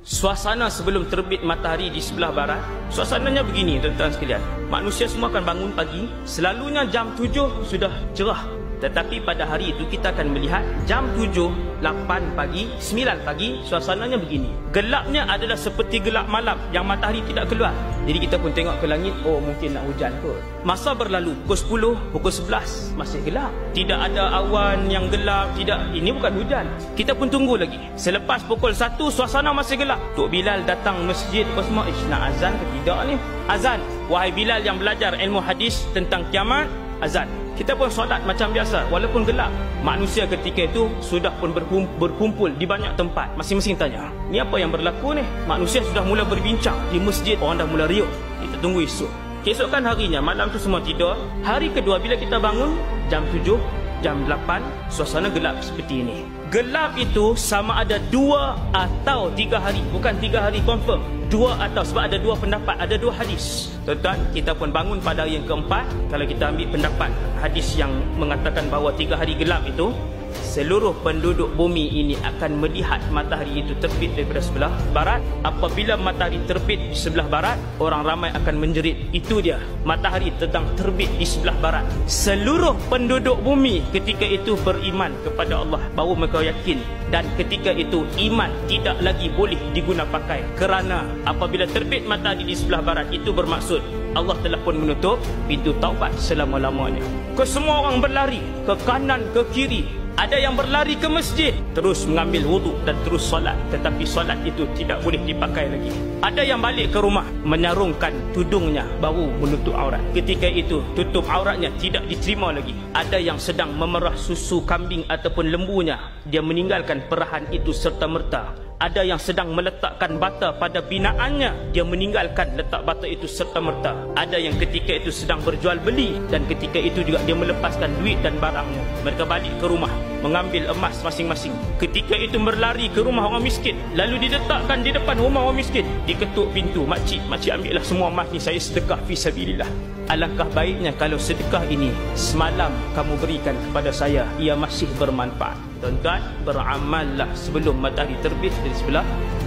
Suasana sebelum terbit matahari di sebelah barat, suasananya begini tuan-tuan sekalian. Manusia semua akan bangun pagi, selalunya jam 7 sudah cerah. Tetapi pada hari itu kita akan melihat jam 7, 8 pagi, 9 pagi, suasananya begini. Gelapnya adalah seperti gelap malam yang matahari tidak keluar. Jadi kita pun tengok ke langit, oh mungkin nak hujan kot. Masa berlalu, pukul 10, pukul 11 masih gelap. Tidak ada awan yang gelap, tidak. Ini bukan hujan. Kita pun tunggu lagi. Selepas pukul 1, suasana masih gelap. Tok Bilal datang masjid, apa semua, nak azan ke tidak ni? Azan. Wahai Bilal yang belajar ilmu hadis tentang kiamat, azan. Kita pun solat macam biasa walaupun gelap. Manusia ketika itu sudah pun berkumpul di banyak tempat. Masing-masing tanya, ni apa yang berlaku ni? Manusia sudah mula berbincang di masjid. Orang dah mula riuh. Kita tunggu esok. Keesokan harinya, malam tu semua tidur. Hari kedua bila kita bangun, jam 7, jam 8, suasana gelap seperti ini. Gelap itu sama ada 2 atau 3 hari. Bukan 3 hari confirm, 2 atau, sebab ada 2 pendapat, ada 2 hadis. Tuan-tuan, kita pun bangun pada hari yang keempat. Kalau kita ambil pendapat hadis yang mengatakan bahawa 3 hari gelap itu, seluruh penduduk bumi ini akan melihat matahari itu terbit daripada sebelah barat. Apabila matahari terbit di sebelah barat, orang ramai akan menjerit. Itu dia, matahari sedang terbit di sebelah barat. Seluruh penduduk bumi ketika itu beriman kepada Allah, baru mereka yakin. Dan ketika itu iman tidak lagi boleh diguna pakai, kerana apabila terbit matahari di sebelah barat, itu bermaksud Allah telah pun menutup pintu taubat selama-lamanya. Semua orang berlari ke kanan ke kiri. Ada yang berlari ke masjid, terus mengambil wuduk dan terus solat. Tetapi solat itu tidak boleh dipakai lagi. Ada yang balik ke rumah, menyarungkan tudungnya, baru menutup aurat. Ketika itu tutup auratnya tidak diterima lagi. Ada yang sedang memerah susu kambing ataupun lembunya, dia meninggalkan perahan itu serta-merta. Ada yang sedang meletakkan bata pada binaannya, dia meninggalkan letak bata itu serta-merta. Ada yang ketika itu sedang berjual beli, dan ketika itu juga dia melepaskan duit dan barangnya. Mereka balik ke rumah, mengambil emas masing-masing. Ketika itu berlari ke rumah orang miskin, lalu diletakkan di depan rumah orang miskin. Diketuk pintu, makcik ambillah semua emas ni, saya sedekah fisabilillah. Alangkah baiknya kalau sedekah ini semalam kamu berikan kepada saya, ia masih bermanfaat. Tuan-tuan, beramallah sebelum matahari terbit dari sebelah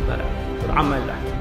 barat. Beramallah.